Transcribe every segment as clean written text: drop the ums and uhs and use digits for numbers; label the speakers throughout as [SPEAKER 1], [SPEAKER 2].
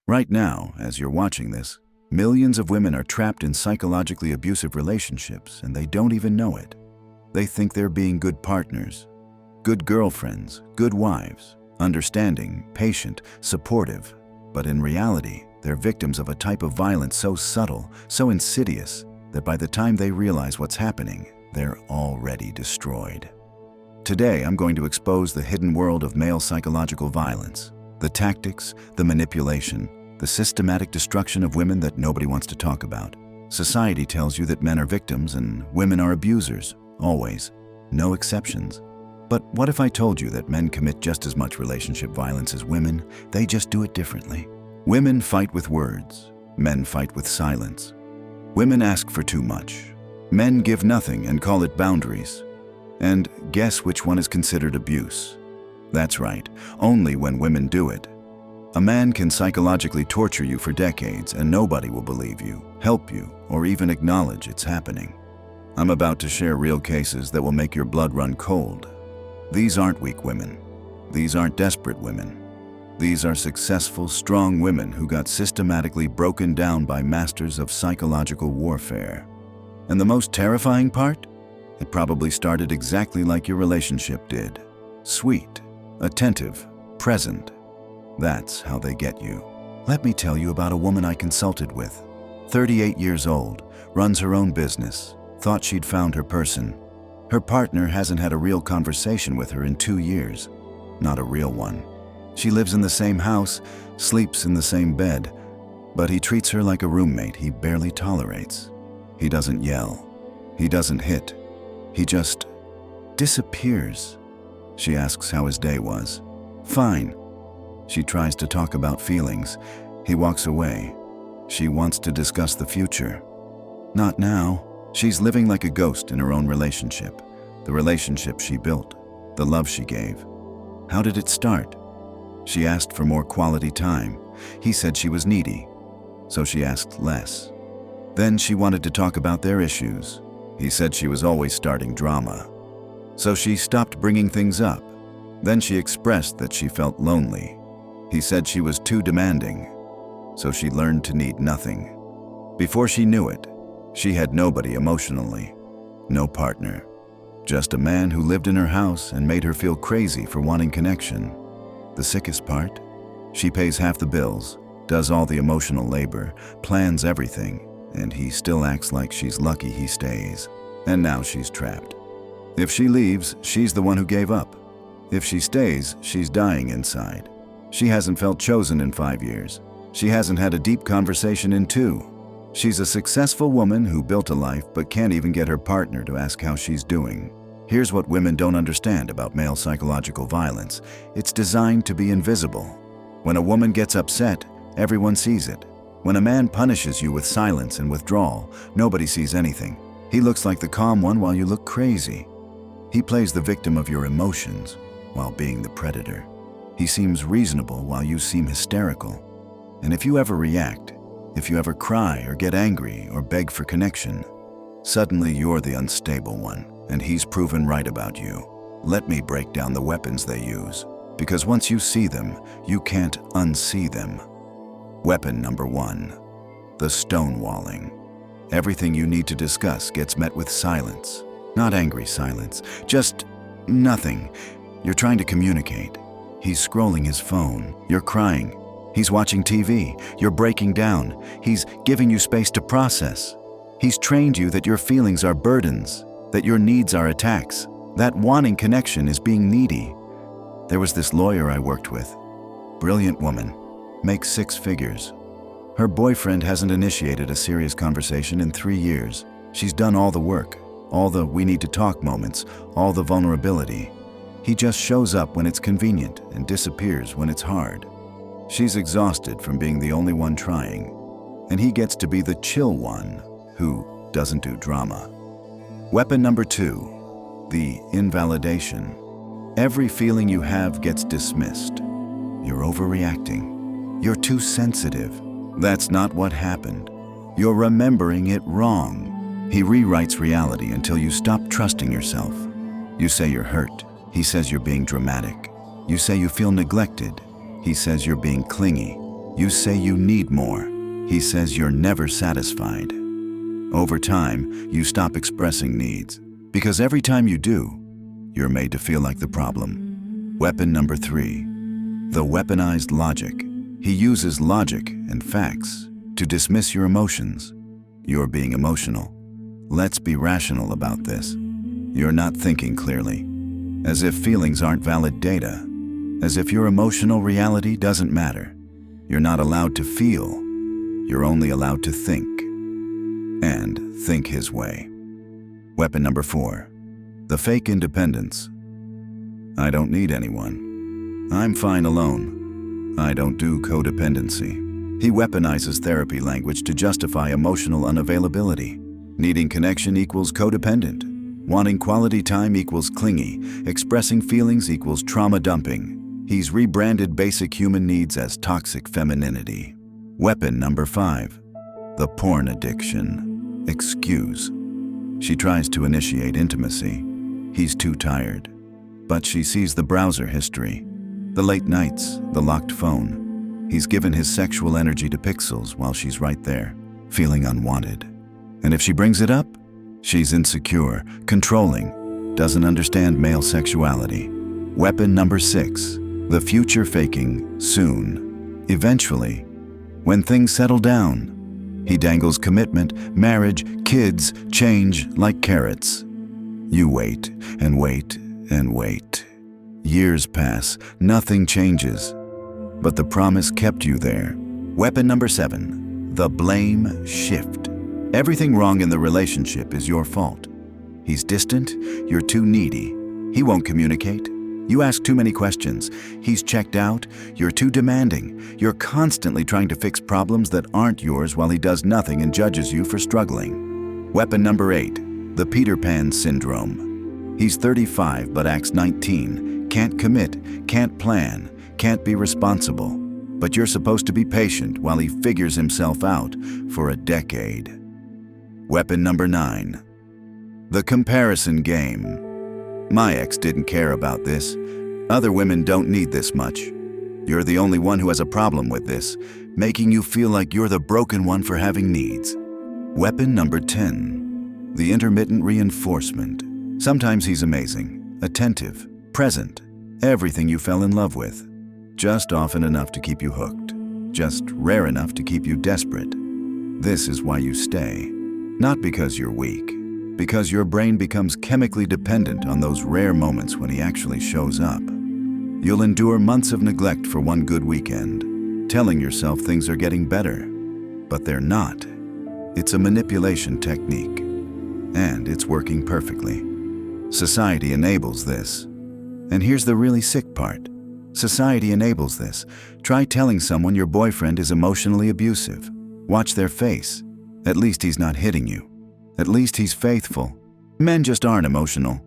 [SPEAKER 1] Right now, as you're watching this, millions of women are trapped in psychologically abusive relationships and they don't even know it. They think they're being good partners, good girlfriends, good wives, understanding, patient, supportive. But in reality, they're victims of a type of violence so subtle, so insidious, that by the time they realize what's happening, they're already destroyed. Today, I'm going to expose the hidden world of male psychological violence, the tactics, the manipulation, the systematic destruction of women that nobody wants to talk about. Society tells you that men are victims and women are abusers, always, no exceptions. But what if I told you that men commit just as much relationship violence as women? They just do it differently. Women fight with words, men fight with silence. Women ask for too much. Men give nothing and call it boundaries. And guess which one is considered abuse? That's right, only when women do it. A man can psychologically torture you for decades and nobody will believe you, help you, or even acknowledge it's happening. I'm about to share real cases that will make your blood run cold. These aren't weak women. These aren't desperate women. These are successful, strong women who got systematically broken down by masters of psychological warfare. And the most terrifying part? It probably started exactly like your relationship did. Sweet, attentive, present. That's how they get you. Let me tell you about a woman I consulted with. 38 years old, runs her own business, thought she'd found her person. Her partner hasn't had a real conversation with her in 2 years. Not a real one. She lives in the same house, sleeps in the same bed, but he treats her like a roommate he barely tolerates. He doesn't yell. He doesn't hit. He just disappears. She asks how his day was. Fine. She tries to talk about feelings. He walks away. She wants to discuss the future. Not now. She's living like a ghost in her own relationship. The relationship she built. The love she gave. How did it start? She asked for more quality time. He said she was needy, so she asked less. Then she wanted to talk about their issues. He said she was always starting drama. So she stopped bringing things up. Then she expressed that she felt lonely. He said she was too demanding, so she learned to need nothing. Before she knew it, she had nobody emotionally, no partner. Just a man who lived in her house and made her feel crazy for wanting connection. The sickest part? She pays half the bills, does all the emotional labor, plans everything, and he still acts like she's lucky he stays. And now she's trapped. If she leaves, she's the one who gave up. If she stays, she's dying inside. She hasn't felt chosen in 5 years. She hasn't had a deep conversation in 2. She's a successful woman who built a life but can't even get her partner to ask how she's doing. Here's what women don't understand about male psychological violence. It's designed to be invisible. When a woman gets upset, everyone sees it. When a man punishes you with silence and withdrawal, nobody sees anything. He looks like the calm one while you look crazy. He plays the victim of your emotions while being the predator. He seems reasonable while you seem hysterical. And if you ever react, if you ever cry or get angry or beg for connection, suddenly you're the unstable one. And he's proven right about you. Let me break down the weapons they use, because once you see them, you can't unsee them. Weapon number 1, the stonewalling. Everything you need to discuss gets met with silence. Not angry silence, just nothing. You're trying to communicate. He's scrolling his phone. You're crying. He's watching TV. You're breaking down. He's giving you space to process. He's trained you that your feelings are burdens, that your needs are attacks, that wanting connection is being needy. There was this lawyer I worked with. Brilliant woman, makes 6 figures. Her boyfriend hasn't initiated a serious conversation in 3 years. She's done all the work, all the we need to talk moments, all the vulnerability. He just shows up when it's convenient and disappears when it's hard. She's exhausted from being the only one trying, and he gets to be the chill one who doesn't do drama. Weapon number 2, the invalidation. Every feeling you have gets dismissed. You're overreacting. You're too sensitive. That's not what happened. You're remembering it wrong. He rewrites reality until you stop trusting yourself. You say you're hurt. He says you're being dramatic. You say you feel neglected. He says you're being clingy. You say you need more. He says you're never satisfied. Over time, you stop expressing needs, because every time you do, you're made to feel like the problem. Weapon number 3, the weaponized logic. He uses logic and facts to dismiss your emotions. You're being emotional. Let's be rational about this. You're not thinking clearly, as if feelings aren't valid data, as if your emotional reality doesn't matter. You're not allowed to feel. You're only allowed to think, and think his way. Weapon number 4, the fake independence. I don't need anyone. I'm fine alone. I don't do codependency. He weaponizes therapy language to justify emotional unavailability. Needing connection equals codependent. Wanting quality time equals clingy. Expressing feelings equals trauma dumping. He's rebranded basic human needs as toxic femininity. Weapon number 5, the porn addiction. Excuse. She tries to initiate intimacy. He's too tired. But she sees the browser history, the late nights, the locked phone. He's given his sexual energy to pixels while she's right there, feeling unwanted. And if she brings it up, she's insecure, controlling, doesn't understand male sexuality. Weapon number 6, the future faking soon. Eventually, when things settle down, he dangles commitment, marriage, kids, change like carrots. You wait and wait and wait. Years pass, nothing changes. But the promise kept you there. Weapon number 7, the blame shift. Everything wrong in the relationship is your fault. He's distant, you're too needy. He won't communicate. You ask too many questions. He's checked out, you're too demanding. You're constantly trying to fix problems that aren't yours while he does nothing and judges you for struggling. Weapon number 8, the Peter Pan syndrome. He's 35 but acts 19, can't commit, can't plan, can't be responsible, but you're supposed to be patient while he figures himself out for a decade. Weapon number 9, the comparison game. My ex didn't care about this. Other women don't need this much. You're the only one who has a problem with this, making you feel like you're the broken one for having needs. Weapon number 10, the intermittent reinforcement. Sometimes he's amazing, attentive, present, everything you fell in love with. Just often enough to keep you hooked, just rare enough to keep you desperate. This is why you stay. Not because you're weak, because your brain becomes chemically dependent on those rare moments when he actually shows up. You'll endure months of neglect for one good weekend, telling yourself things are getting better, but they're not. It's a manipulation technique, and it's working perfectly. Society enables this. And here's the really sick part. Society enables this. Try telling someone your boyfriend is emotionally abusive. Watch their face. At least he's not hitting you. At least he's faithful. Men just aren't emotional.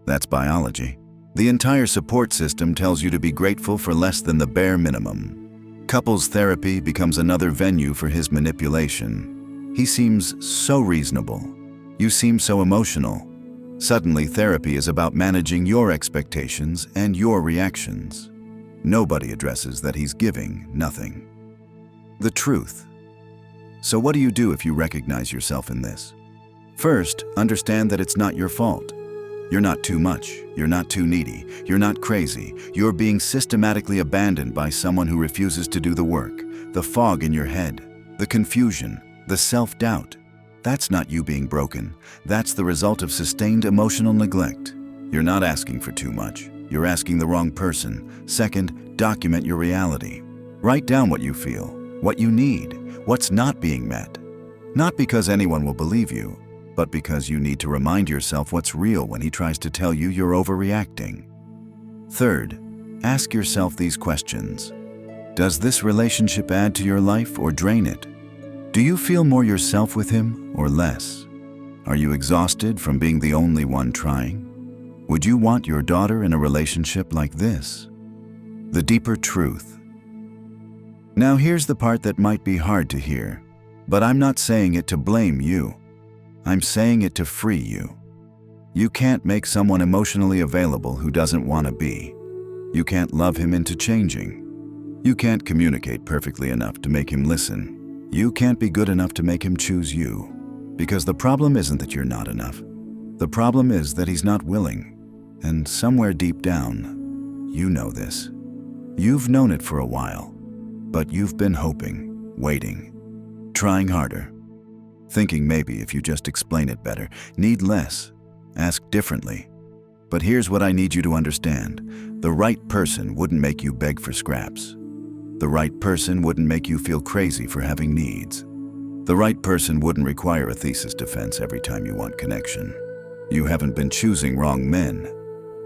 [SPEAKER 1] That's biology. The entire support system tells you to be grateful for less than the bare minimum. Couples therapy becomes another venue for his manipulation. He seems so reasonable. You seem so emotional. Suddenly, therapy is about managing your expectations and your reactions. Nobody addresses that he's giving nothing. The truth. So what do you do if you recognize yourself in this? First, understand that it's not your fault. You're not too much. You're not too needy. You're not crazy. You're being systematically abandoned by someone who refuses to do the work. The fog in your head, the confusion, the self-doubt. That's not you being broken. That's the result of sustained emotional neglect. You're not asking for too much. You're asking the wrong person. Second, document your reality. Write down what you feel, what you need, what's not being met. Not because anyone will believe you, but because you need to remind yourself what's real when he tries to tell you you're overreacting. Third, ask yourself these questions. Does this relationship add to your life or drain it? Do you feel more yourself with him or less? Are you exhausted from being the only one trying? Would you want your daughter in a relationship like this? The deeper truth. Now here's the part that might be hard to hear, but I'm not saying it to blame you. I'm saying it to free you. You can't make someone emotionally available who doesn't want to be. You can't love him into changing. You can't communicate perfectly enough to make him listen. You can't be good enough to make him choose you. Because the problem isn't that you're not enough. The problem is that he's not willing. And somewhere deep down, you know this. You've known it for a while, but you've been hoping, waiting, trying harder, thinking maybe if you just explain it better, need less, ask differently. But here's what I need you to understand. The right person wouldn't make you beg for scraps. The right person wouldn't make you feel crazy for having needs. The right person wouldn't require a thesis defense every time you want connection. You haven't been choosing wrong men.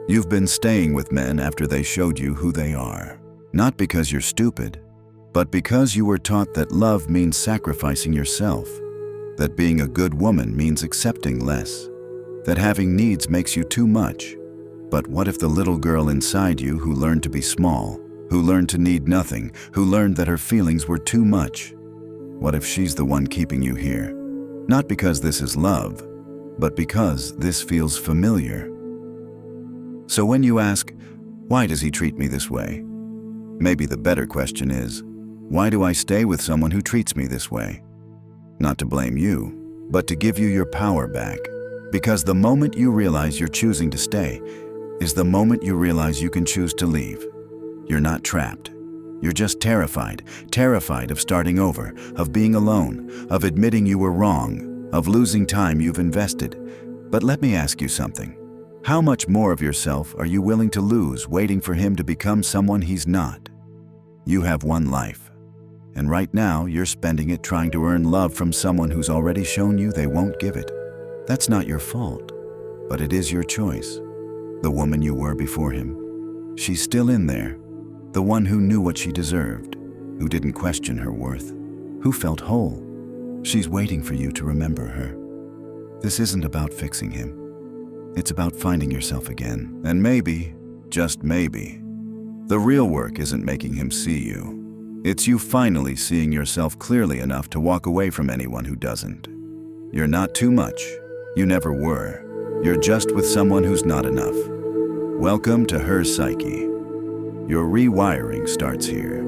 [SPEAKER 1] You've been staying with men after they showed you who they are. Not because you're stupid, but because you were taught that love means sacrificing yourself, that being a good woman means accepting less, that having needs makes you too much. But what if the little girl inside you who learned to be small, who learned to need nothing, who learned that her feelings were too much? What if she's the one keeping you here? Not because this is love, but because this feels familiar. So when you ask, why does he treat me this way? Maybe the better question is, why do I stay with someone who treats me this way? Not to blame you, but to give you your power back. Because the moment you realize you're choosing to stay is the moment you realize you can choose to leave. You're not trapped. You're just terrified. Terrified of starting over, of being alone, of admitting you were wrong, of losing time you've invested. But let me ask you something. How much more of yourself are you willing to lose waiting for him to become someone he's not? You have one life, and right now you're spending it trying to earn love from someone who's already shown you they won't give it. That's not your fault, but it is your choice. The woman you were before him, she's still in there. The one who knew what she deserved, who didn't question her worth, who felt whole. She's waiting for you to remember her. This isn't about fixing him. It's about finding yourself again. And maybe, just maybe, the real work isn't making him see you. It's you finally seeing yourself clearly enough to walk away from anyone who doesn't. You're not too much. You never were. You're just with someone who's not enough. Welcome to her psyche. Your rewiring starts here.